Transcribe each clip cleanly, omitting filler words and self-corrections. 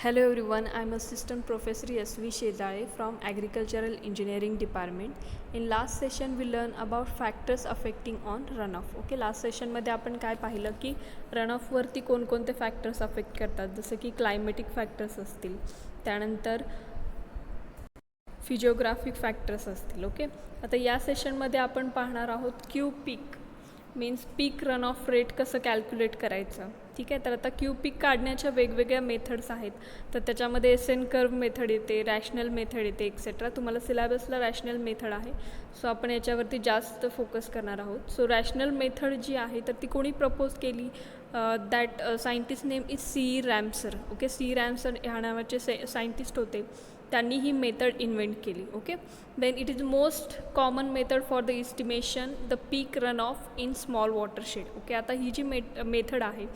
Hello everyone, I am Assistant Professor S.V. Shedale from Agricultural Engineering Department. In last session we learn about factors affecting on runoff. Okay, last session मध्ये आपण काय पाहिलं की runoff वरती कोणकोणते factors affect करतात, जसं की क्लायमेटिक फॅक्टर्स असतील, त्यानंतर फिजिओग्राफिक फॅक्टर्स असतील. ओके, आता या सेशनमध्ये आपण पाहणार आहोत क्यू पीक मीन्स पीक रन ऑफ रेट कसं कॅल्क्युलेट करायचं. ठीक आहे, तर आता क्यू पीक काढण्याच्या वेगवेगळ्या मेथड्स आहेत. तर त्याच्यामध्ये एस एन कर्व मेथड येते, रॅशनल मेथड येते, एक्सेट्रा. तुम्हाला सिलेबसला रॅशनल मेथड आहे, सो आपण याच्यावरती जास्त फोकस करणार आहोत. सो रॅशनल मेथड जी आहे तर ती कोणी प्रपोज केली, that scientist name is C Ramser. Okay, C Ramser ह्या नावाचे सायंटिस्ट होते, त्यांनी ही मेथड इन्व्हेंट केली. Okay, then it is most common method for the estimation the peak run off in small watershed. Okay, आता ही जी method आहे,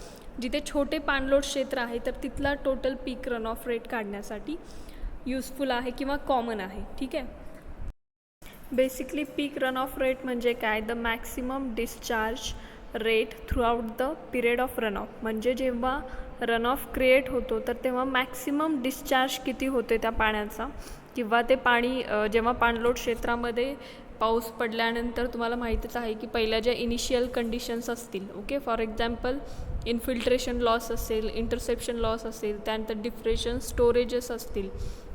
जिथे छोटे पाणलोट क्षेत्र आहे तर तिथला टोटल पीक रन ऑफ रेट काढण्यासाठी यूजफुल आहे किंवा कॉमन आहे. ठीक आहे, बेसिकली पीक रन ऑफ रेट म्हणजे काय, the maximum discharge rate through out the period of run of. म्हणजे जेव्हा रन ऑफ क्रिएट होतो तर तेव्हा मॅक्सिमम डिस्चार्ज किती होते त्या पाण्याचा, किंवा ते पाणी जेव्हा पाणलोट क्षेत्रामध्ये पाऊस पडल्यानंतर तुम्हाला माहीतच आहे की पहिल्या ज्या इनिशियल कंडिशन्स असतील. Okay, for example infiltration loss असेल, इंटरसेप्शन लॉस असेल, त्यानंतर डिफ्रेशन स्टोरेजेस असतील,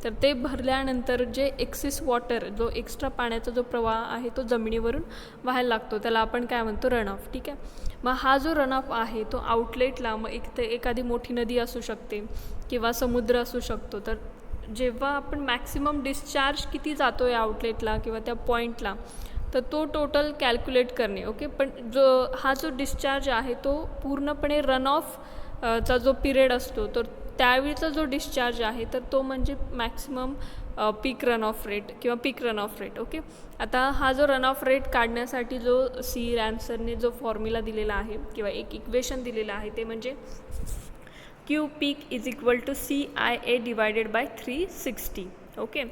तर ते भरल्यानंतर जे एक्सेस वॉटर, जो एक्स्ट्रा पाण्याचा जो प्रवाह आहे तो जमिनीवरून व्हायला लागतो, त्याला आपण काय म्हणतो, रन ऑफ. ठीक आहे, मग हा जो रन ऑफ आहे तो आउटलेटला, मग एखादी मोठी नदी असू शकते किंवा समुद्र असू शकतो, तर जेव्हा आपण मॅक्सिमम डिस्चार्ज किती जातो आहे आउटलेटला किंवा त्या पॉईंटला, तर तो टोटल कॅल्क्युलेट करणे. ओके, पण हा जो डिस्चार्ज आहे तो पूर्णपणे रन ऑफ चा जो पिरियड असतो, तर त्यावेळीचा जो डिस्चार्ज आहे तर तो म्हणजे मॅक्सिमम पीक रन ऑफ रेट किंवा पीक रन ऑफ रेट. ओके, आता हा जो रन ऑफ रेट काढण्यासाठी जो सी रॅमसरने जो फॉर्म्युला दिलेला आहे किंवा एक इक्वेशन दिलेलं आहे ते म्हणजे Q peak is equal to CIA divided by 360. Okay,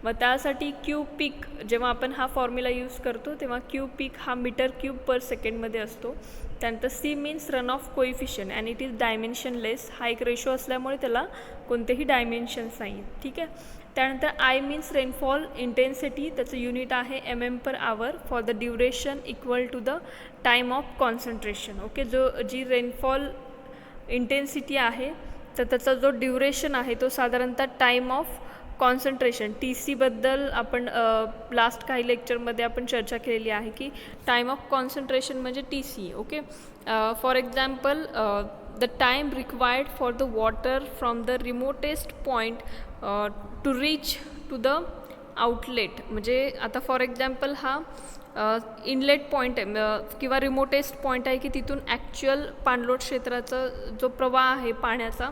मग त्यासाठी क्यू पीक जेव्हा आपण हा फॉर्म्युला यूज करतो तेव्हा क्यू पीक हा मीटर क्यूब पर सेकंडमध्ये असतो. त्यानंतर C means run off coefficient and it is dimensionless. हा एक रेशो असल्यामुळे त्याला कोणतेही डायमेन्शन्स नाही. ठीक आहे, त्यानंतर आय मीन्स रेनफॉल इंटेन्सिटी, त्याचं युनिट आहे MM/Hour for the duration equal to the time of concentration. Okay, जी रेनफॉल इंटेन्सिटी आहे तर त्याचा जो ड्युरेशन आहे तो साधारणतः टाईम ऑफ कॉन्सन्ट्रेशन, TC बद्दल आपण लास्ट काही लेक्चरमध्ये आपण चर्चा केलेली आहे की टाईम ऑफ कॉन्सन्ट्रेशन म्हणजे TC. Okay, for example the time required for the water from the remotest point to reach to the outlet. म्हणजे आता फॉर एक्झाम्पल हा इनलेट पॉईंट आहे किंवा रिमोटेस्ट पॉईंट आहे की तिथून ॲक्च्युअल पाणलोट क्षेत्राचा जो प्रवाह आहे पाण्याचा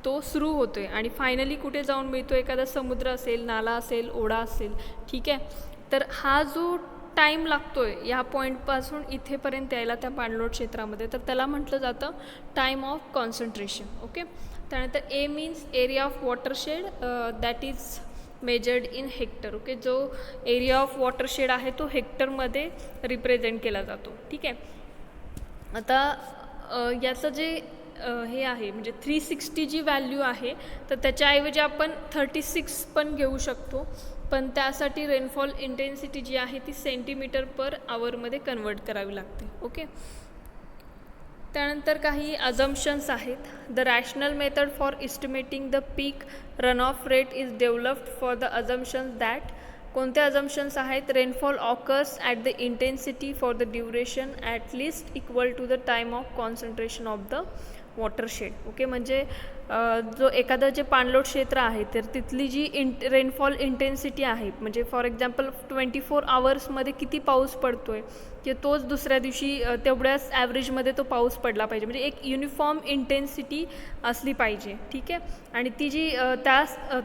तो सुरू होतो आहे आणि फायनली कुठे जाऊन मिळतो, एखादा समुद्र असेल, नाला असेल, ओढा असेल. ठीक आहे, तर हा जो टाईम लागतो आहे ह्या पॉईंटपासून इथेपर्यंत यायला त्या पाणलोट क्षेत्रामध्ये, तर त्याला म्हटलं जातं टाईम ऑफ कॉन्सन्ट्रेशन. ओके, त्यानंतर A means area of watershed that is measured in hectare. Okay, जो एरिया ऑफ वॉटरशेड आहे तो हेक्टरमध्ये रिप्रेझेंट केला जातो. ठीक आहे, आता याचं जे हे आहे म्हणजे 360 जी व्हॅल्यू आहे तर त्याच्याऐवजी आपण 36 पण घेऊ शकतो, पण त्यासाठी रेनफॉल इंटेन्सिटी जी आहे ती सेंटीमीटर/आवरमध्ये कन्वर्ट करावी लागते. ओके, त्यानंतर काही अजम्पशन्स आहेत. The rational method for estimating the peak run off rate is developed for the assumptions that. कोणते अजम्पशन्स आहेत, rainfall occurs at the intensity for the duration at least equal to the time of concentration of the watershed. Okay, म्हणजे जो एखादं जे पाणलोट क्षेत्र आहे तर तिथली जी रेनफॉल इंटेन्सिटी आहे, म्हणजे फॉर एक्झाम्पल 24 आवर्समध्ये किती पाऊस पडतो आहे की तोच दुसऱ्या दिवशी तेवढ्याच ॲव्हरेजमध्ये तो पाऊस पडला पाहिजे, म्हणजे एक युनिफॉर्म इंटेन्सिटी असली पाहिजे. ठीक आहे, आणि ती जी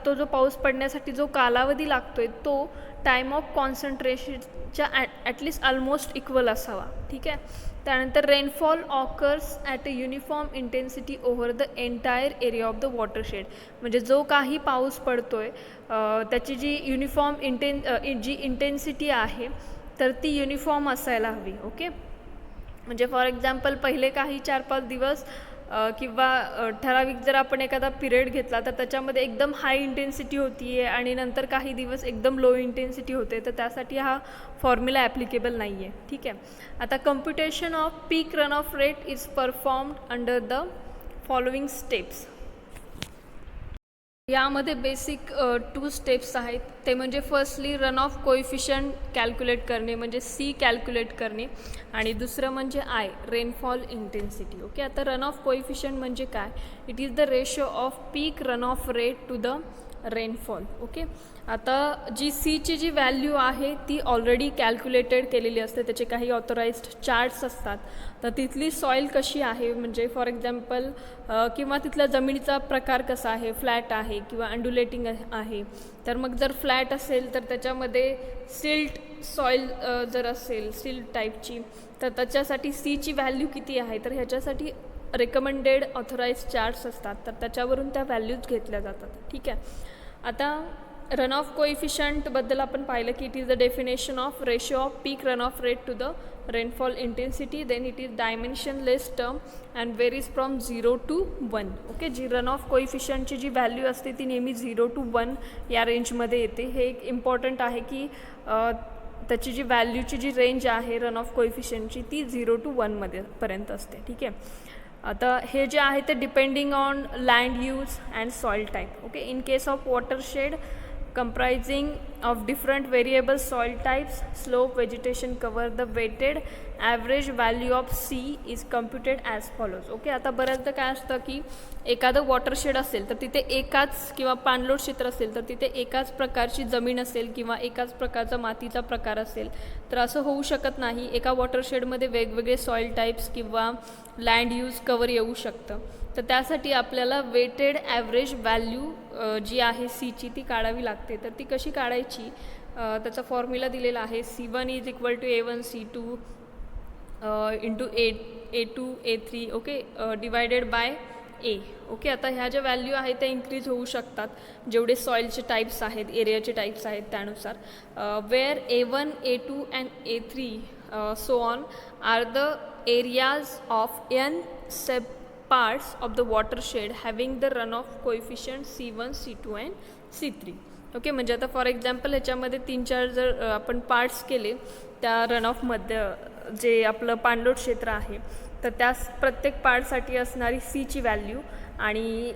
तो जो पाऊस पडण्यासाठी जो कालावधी लागतो आहे तो टाईम ऑफ कॉन्सन्ट्रेशनच्या ॲटलिस्ट ऑलमोस्ट इक्वल असावा. ठीक आहे, त्यानंतर rainfall occurs at a uniform intensity over the entire area of the watershed. म्हणजे जो काही पाऊस पडतो आहे त्याची जी युनिफॉर्म जी इंटेन्सिटी आहे तर ती युनिफॉर्म असायला हवी. ओके, म्हणजे फॉर एक्झाम्पल पहिले काही 4-5 दिवस किंवा ठराविक जर आपण एखादा पिरियड घेतला तर त्याच्यामध्ये एकदम हाय इंटेन्सिटी होती आहे आणि नंतर काही दिवस एकदम लो इंटेन्सिटी होते, तर त्यासाठी हा फॉर्म्युला ॲप्लिकेबल नाही आहे. ठीक आहे. आता computation of peak run off rate is performed under the following steps. यामध्ये बेसिक 2 स्टेप्स आहेत. ते म्हणजे firstly run off coefficient calculate करणे म्हणजे सी कॅल्क्युलेट करणे आणि दुसरं म्हणजे आय रेनफॉल इंटेन्सिटी. ओके. आता रन ऑफ कोइफिशियंट म्हणजे काय? It is the ratio of peak run off rate to the rainfall. Okay. आता जी सीची जी व्हॅल्यू आहे ती ऑलरेडी कॅल्क्युलेटेड केलेली असते, त्याचे काही ऑथोराइज्ड चार्ट्स असतात. तर तिथली सॉईल कशी आहे म्हणजे फॉर एक्झाम्पल किंवा तिथल्या जमिनीचा प्रकार कसा आहे, फ्लॅट आहे किंवा अंडुलेटिंग आहे. तर मग जर फ्लॅट असेल तर त्याच्यामध्ये सिल्ट सॉईल जर असेल सिल्ट टाईपची तर त्याच्यासाठी सीची व्हॅल्यू किती आहे, तर ह्याच्यासाठी रेकमेंडेड ऑथोराइज्ड चार्ट्स असतात, तर त्याच्यावरून त्या व्हॅल्यूज घेतल्या जातात. ठीक आहे. आता रन ऑफ कोइफिशियंटबद्दल आपण पाहिलं की it is the definition of ratio of peak run off rate to the rainfall intensity. Then it is dimensionless term and varies from 0 to 1. Okay. जी रन ऑफ कोइफिशियंटची जी व्हॅल्यू असते ती नेहमी 0 to 1 या रेंजमध्ये येते. हे एक इम्पॉर्टंट आहे की त्याची जी व्हॅल्यूची जी रेंज आहे रन ऑफ कोइफिशियंटची ती 0 to 1 पर्यंत असते. ठीक आहे. आता हे जे आहे ते depending on land use and soil type. Okay. In case of watershed comprising of different variable soil types, slope, vegetation cover, the weighted average value of C is computed as follows. Okay. आता बऱ्याचदा काय असतं की एखादं watershed असेल तर तिथे एकाच किंवा पाणलोट क्षेत्र असेल तर तिथे एकाच प्रकारची जमीन असेल किंवा एकाच प्रकारचा मातीचा प्रकार असेल, तर असं होऊ शकत नाही. एका वॉटरशेडमध्ये वेगवेगळे सॉईल टाईप्स किंवा लँड यूज कवर येऊ शकतं. तर त्यासाठी आपल्याला वेटेड ॲव्हरेज व्हॅल्यू जी आहे सीची ती काढावी लागते. तर ती कशी काढायची, त्याचा फॉर्म्युला दिलेला आहे. C1 is equal to A1 C2 into A2 A3. Okay. Divided by A. Okay. आता ह्या ज्या व्हॅल्यू आहेत त्या इन्क्रीज होऊ शकतात जेवढे सॉईलचे टाईप्स आहेत, एरियाचे टाईप्स आहेत त्यानुसार. Where A1 A2 and A3 so on are the areas of n sub parts of the watershed having the runoff coefficient C1, C2 and C3. Okay. म्हणजे आता फॉर एक्झाम्पल ह्याच्यामध्ये 3-4 जर आपण पार्ट्स केले त्या रनऑफमध्ये जे आपलं पाणलोट क्षेत्र आहे तर त्या प्रत्येक पार्टसाठी असणारी सीची व्हॅल्यू आणि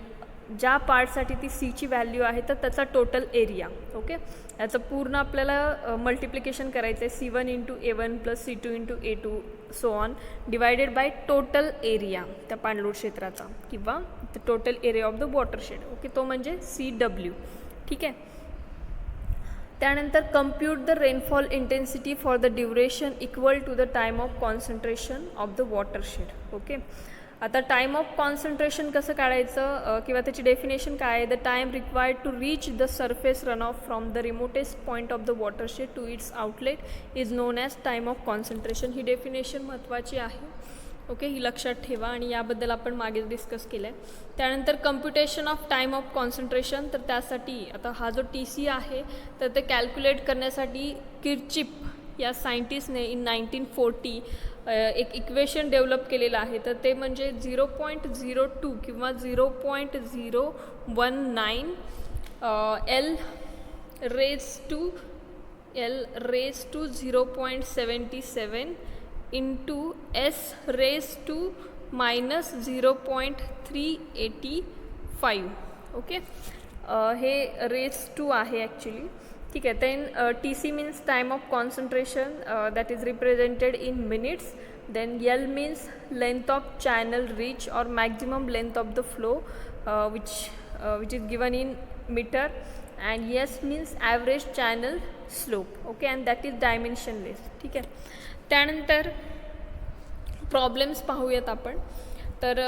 ज्या पार्टसाठी ती सीची व्हॅल्यू आहे तर त्याचा टोटल एरिया. ओके. याचं पूर्ण आपल्याला मल्टिप्लिकेशन करायचं आहे C1 into A1 plus C2 into A2 so on divided by total area त्या पाणलोट क्षेत्राचा किंवा the total area of the watershed. Okay. तो म्हणजे CW. ठीक आहे. त्यानंतर compute the rainfall intensity for the duration equal to the time of concentration of the watershed. Okay. आता टाईम ऑफ कॉन्सन्ट्रेशन कसं काढायचं किंवा त्याची डेफिनेशन काय आहे. The time required to reach the surface run of from the remotest point of the watershed to its outlet is known as time of concentration. ही definition महत्त्वाची आहे. ओके. ही लक्षात ठेवा आणि याबद्दल आपण मागेच डिस्कस केलं आहे. त्यानंतर computation of time of concentration, तर त्यासाठी आता हा जो TC आहे तर ते कॅल्क्युलेट करण्यासाठी किर्चिप या सायंटिस्टने इन 1940 एक इक्वेशन डेव्हलप केलेलं आहे. तर ते म्हणजे 0.02 किंवा 0.019 L raise to 0.77 into S raise to minus 0.385. Okay. हे रेज टू आहे ॲक्च्युली. ठीक आहे. Then TC means time of concentration that is represented in minutes. Then L means length of channel reach or maximum length of the flow which is given in meter. And S means average channel slope. Okay. And that is dimensionless. ठीक आहे. त्यानंतर problems पाहूयात आपण. तर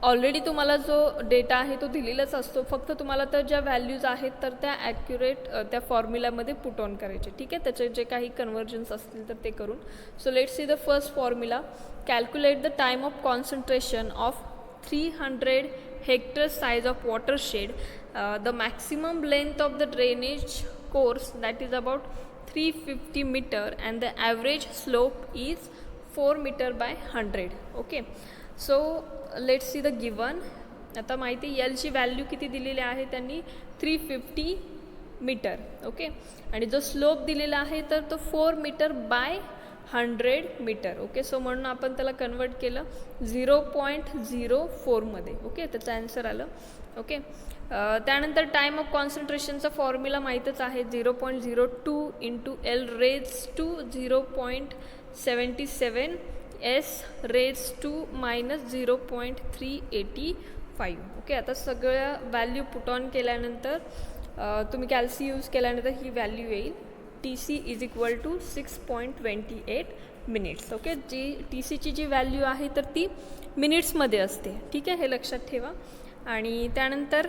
already तुम्हाला जो data आहे तो दिलेलाच असतो, फक्त तुम्हाला तर ज्या व्हॅल्यूज आहेत तर त्या ॲक्युरेट त्या फॉर्म्युलामध्ये पुट ऑन करायचे. ठीक आहे. त्याचे जे काही कन्वर्जन्स असतील तर ते करून. So let's see the first formula. Calculate the time of concentration of 300 hectare size of watershed. The maximum length of the drainage course that is about 350 meter and the average slope is 4 meter by 100. Okay. So let's see the given. आता माहिती एलची value किती दिलेली आहे त्यांनी 350 metre. Okay, आणि जो slope दिलेला आहे तर तो 4 metre by 100 metre. Okay, so म्हणून आपण त्याला कन्वर्ट केलं 0.04 मध्ये. ओके, त्याचं आन्सर आलं. ओके, त्यानंतर टाईम ऑफ कॉन्सन्ट्रेशनचा फॉर्म्युला माहीतच आहे 0.02 into L raise to 0.77 S raise to -0.385. Okay, आता सगळ्या व्हॅल्यू पुट ऑन केल्यानंतर तुम्ही कॅल्सी यूज केल्यानंतर ही व्हॅल्यू येईल TC is equal to 6.28 minutes. Okay, जी TCची जी व्हॅल्यू आहे तर ती मिनिट्समध्ये असते. ठीक आहे, हे लक्षात ठेवा. आणि त्यानंतर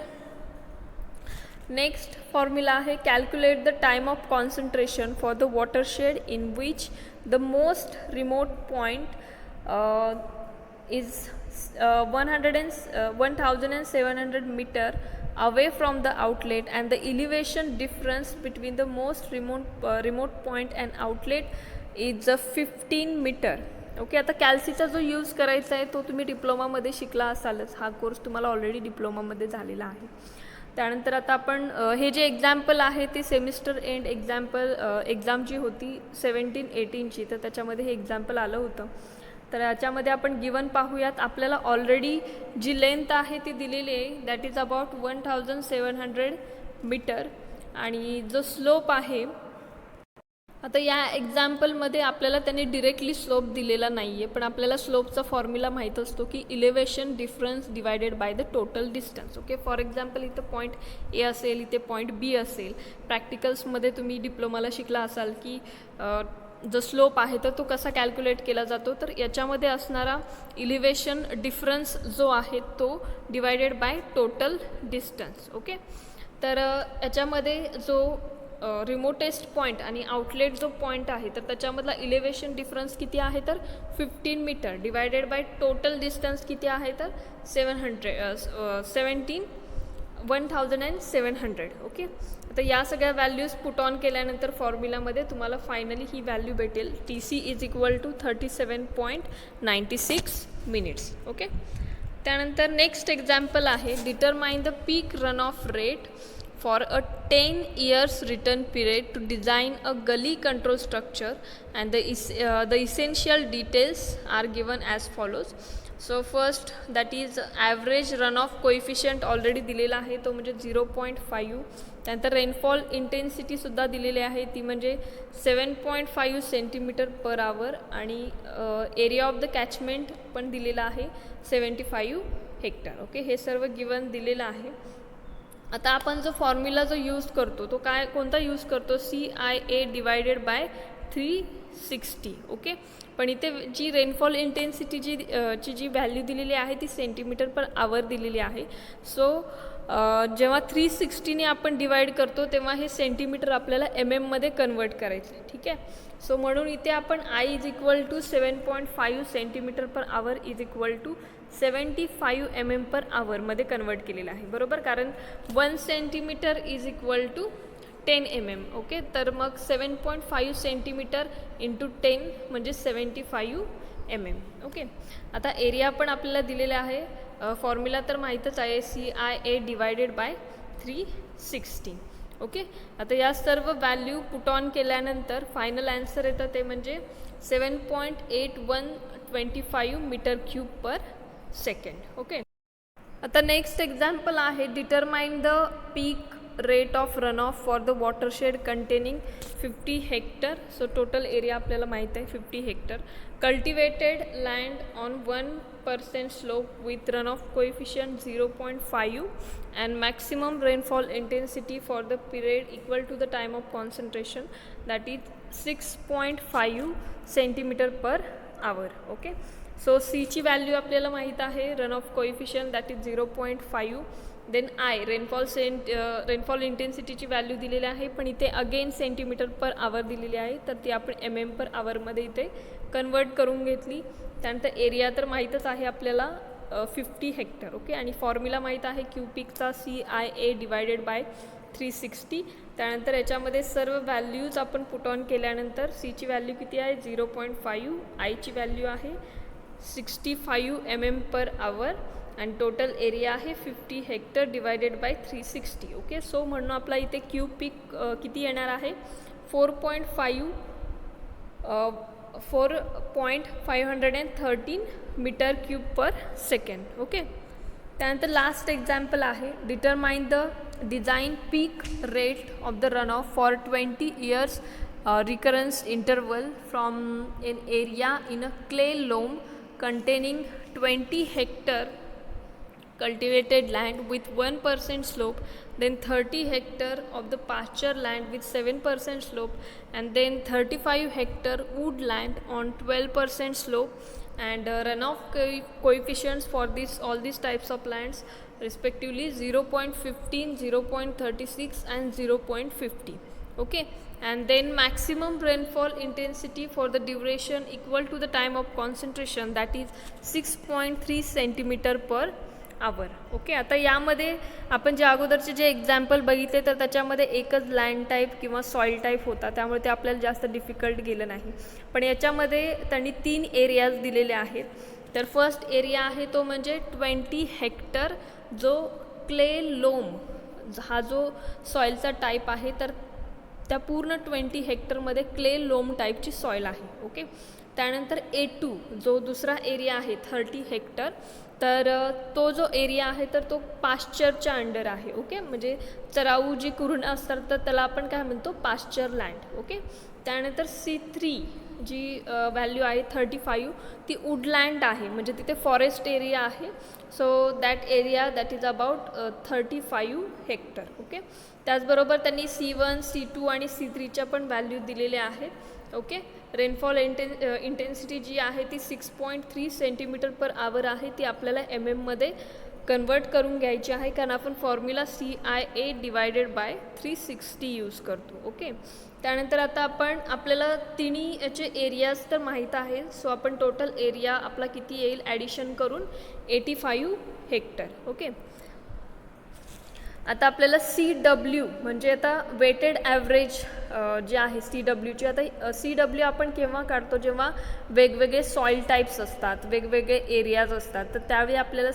नेक्स्ट फॉर्म्युला आहे calculate the time of concentration for the watershed in which the most remote point is 1700 metre away from the outlet and the elevation difference between the most remote point and outlet is 15 metre. Okay, आता कॅल्सीचा जो use करायचा आहे तो तुम्ही डिप्लोमामध्ये शिकला असालच. हा course तुम्हाला ऑलरेडी डिप्लोमामध्ये झालेला आहे. त्यानंतर आता आपण हे जे एक्झाम्पल आहे ते सेमिस्टर एंड एक्झाम जी होती 17-18ची, तर त्याच्यामध्ये हे एक्झाम्पल आलं होतं. तर याच्यामध्ये आपण गिवन पाहूयात. आपल्याला ऑलरेडी जी लेंथ आहे ती दिलेली आहे दॅट इज अबाउट 1700 मीटर आणि जो स्लोप आहे आता या एक्झाम्पलमध्ये आपल्याला त्यांनी डिरेक्टली स्लोप दिलेला नाही आहे, पण आपल्याला स्लोपचा फॉर्म्युला माहीत असतो की elevation difference divided by the total distance. Okay, for example इथं पॉईंट ए असेल, इथे पॉईंट बी असेल. प्रॅक्टिकल्समध्ये तुम्ही डिप्लोमाला शिकला असाल की जो स्लोप आहे तर तो कसा कॅल्क्युलेट केला जातो. तर याच्यामध्ये असणारा इलिव्हेशन डिफरन्स जो आहे तो divided by total distance. Okay, तर याच्यामध्ये जो रिमोटेस्ट पॉईंट आणि आउटलेट जो पॉईंट आहे तर त्याच्यामधला इलिव्हेशन डिफरन्स किती आहे तर 15 metre divided by total distance किती आहे तर 1700. ओके, आता या सगळ्या व्हॅल्यूज पुट ऑन केल्यानंतर फॉर्म्युलामध्ये तुम्हाला फायनली ही व्हॅल्यू भेटेल TC is equal to 37.96 minutes. Okay, त्यानंतर नेक्स्ट एक्झाम्पल आहे determine the peak run off rate for a 10 years return period to design a gully control structure and the essential details are given as follows. So first that is average runoff coefficient already दिलेला आहे तो म्हणजे 0.5. त्यानंतर rainfall intensity सुद्धा दिलेली आहे ती म्हणजे 7.5 सेंटीमीटर पर आवर आणि एरिया ऑफ द कॅचमेंट पण दिलेला आहे 75 हेक्टर. ओके, हे सर्व गिवन दिलेलं आहे. आता आपण जो फॉर्म्युला जो यूज करतो तो कोणता यूज करतो CIA डिवायडेड बाय 360. ओके, पण इथे जी रेनफॉल इंटेन्सिटी जी व्हॅल्यू दिलेली आहे ती सेंटीमीटर पर आवर दिलेली आहे. सो जेव्हा 360ने आपण डिवाइड करतो तेव्हा हे सेंटीमीटर आपल्याला MM मध्ये कन्वर्ट करायचे. ठीक आहे, सो म्हणून इथे आपण I is equal to 7.5 centimeter per hour is equal to 75 mm per आवरमध्ये कन्वर्ट केलेलं आहे. बरोबर, कारण 1 centimeter is equal to 10 mm. Okay, तर मग 7.5 सेंटीमीटर इंटू 10 म्हणजे 75 mm. ओके, आता एरिया पण आपल्याला दिलेला आहे. फॉर्म्युला तर माहीतच आहे CIA डिवायडेड बाय 360. ओके, आता या सर्व व्हॅल्यू पुट ऑन केल्यानंतर फायनल आन्सर येतं ते म्हणजे 7.8125 metre cube per second. Okay, आता नेक्स्ट एक्झाम्पल आहे determine the peak rate of run off for the watershed containing 50 hectare. So total area आपल्याला माहीत आहे 50 hectare. Cultivated land on 1% slope with run off coefficient 0.5 and maximum rainfall intensity for the period equal to the time of concentration that is 6.5 centimetre per hour. Okay, so सीची value आपल्याला माहीत आहे run off coefficient that is 0.5. Then rainfall इंटेन्सिटीची value दिलेली आहे पण इथे again centimetre per आवर दिलेली आहे तर ती आपण MM पर आवरमध्ये इथे कन्वर्ट करून घेतली. त्यानंतर एरिया तर माहीतच आहे आपल्याला 50 हेक्टर. ओके, आणि फॉर्म्युला माहीत आहे क्यूपिकचा CIA डिवायडेड बाय 360. त्यानंतर याच्यामध्ये सर्व व्हॅल्यूज आपण पुट ऑन केल्यानंतर सीची व्हॅल्यू किती आहे 0.5, आयची व्हॅल्यू आहे 65 mm/hour आणि टोटल एरिया आहे 50 hectare divided by 360. Okay, so म्हणून आपला इथे क्यूब पीक किती येणार आहे 4.513 metre cube per second. Okay, त्यानंतर लास्ट एक्झाम्पल आहे determine the design peak rate of the run off for 20 years recurrence interval from an area in a clay loam containing 20 hectare cultivated land with 1% slope, then 30 hectare of the pasture land with 7% slope, and then 35 hectare woodland on 12% slope, and runoff coefficients for all these types of lands respectively 0.15, 0.36 and 0.50. Okay, and then maximum rainfall intensity for the duration equal to the time of concentration, that is 6.3 cm/hour. Okay, आता यामध्ये आपण जे अगोदरचे जे example बघितले तर त्याच्यामध्ये एकच लँड टाईप किंवा सॉईल टाईप होता, त्यामुळे ते आपल्याला जास्त डिफिकल्ट गेलं नाही. पण याच्यामध्ये त्यांनी 3 एरियाज दिलेले आहेत. तर फर्स्ट एरिया आहे तो म्हणजे 20 हेक्टर, जो क्ले लोम हा जो सॉईलचा टाईप आहे, तर त्या पूर्ण 20 हेक्टरमध्ये क्ले लोम टाईपची सॉईल आहे. ओके, त्यानंतर A2 जो दुसरा एरिया आहे 30 हेक्टर, तर तो जो एरिया आहे तर तो पाश्चरच्या अंडर आहे. ओके, म्हणजे चराऊ जी कुरण असतात तर त्याला आपण काय म्हणतो पाश्चर लँड. ओके, त्यानंतर C3 जी व्हॅल्यू आहे 35 ती वुडलँड आहे, म्हणजे तिथे फॉरेस्ट एरिया आहे. So that area that is about 35 hectare. Okay, त्याचबरोबर त्यांनी C1, C2 आणि C3च्या पण व्हॅल्यू दिलेल्या आहेत. ओके, रेनफॉल इंटेन्सिटी जी आहे ती 6.3 cm/hour आहे, ती आपल्याला MM मध्ये कन्वर्ट करून घ्यायची आहे, कारण आपण formula CIA divided by 360 use करतो. ओके, त्यानंतर आता आपल्याला तिन्ही याचे एरियाज तर माहीत आहे. सो आपण टोटल एरिया आपला किती येईल ॲडिशन करून 85 हेक्टर. ओके, आता आपल्याला CW म्हणजे आता वेटेड ॲव्हरेज जे आहे CWची, आता CW आपण केव्हा काढतो जेव्हा वेगवेगळे सॉईल टाईप्स असतात, वेगवेगळे एरियाज असतात, तर त्यावेळी आपल्याला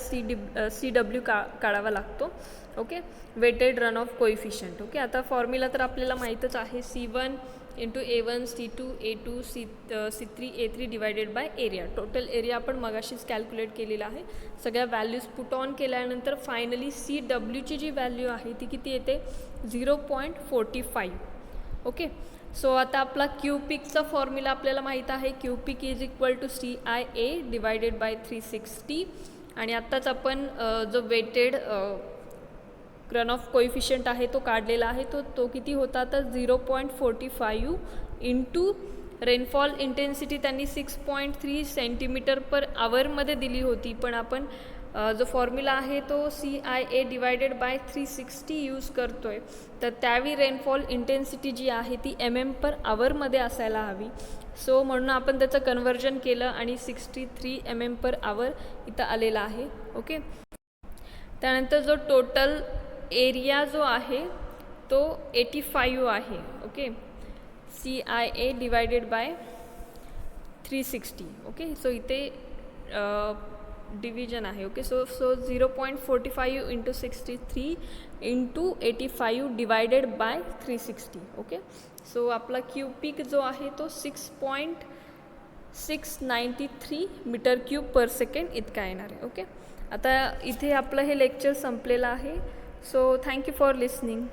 CW काढावा लागतो. Okay, weighted run off coefficient. Okay, आता फॉर्म्युला तर आपल्याला माहीतच आहे C1 into A1 C2 A2 C3 A3 divided by area. Total area आपण मगाशीच कॅल्क्युलेट केलेला आहे. सगळ्या व्हॅल्यूज पुट ऑन केल्यानंतर फायनली CWची जी व्हॅल्यू आहे ती किती येते 0.45. ओके, सो आता आपला क्यूपिकचा फॉर्म्युला आपल्याला माहीत आहे. Q peak is equal to CIA divided by 360. आणि आत्ताच आपण जो वेटेड रन ऑफ कोएफिशियंट आहे तो काढलेला आहे, तो किती होता तर 0.45 इंटू रेनफॉल इंटेन्सिटी त्यांनी 6.3 cm/hour मध्ये दिली होती, पण आपण जो फॉर्म्युला आहे तो CIA डिवायडेड बाय 360 यूज करतोय, तर त्यावेळी रेनफॉल इंटेन्सिटी जी आहे ती MM/hour मध्ये असायला हवी. सो म्हणून आपण त्याचं कन्वर्जन केलं आणि 63 mm/hour इथं आलेला आहे. ओके, त्यानंतर जो टोटल एरिया जो आहे तो 85 आहे. Okay, CIA divided by 360. Okay, so इथे डिव्हिजन आहे. Okay, so 0.45 into 63 into 85 divided by 360. Okay, so आपला क्यूपिक जो आहे तो 6.693 मीटर क्यूब पर सेकंड इतका येणार आहे. ओके, आता इथे आपलं हे लेक्चर संपलेलं आहे. So thank you for listening.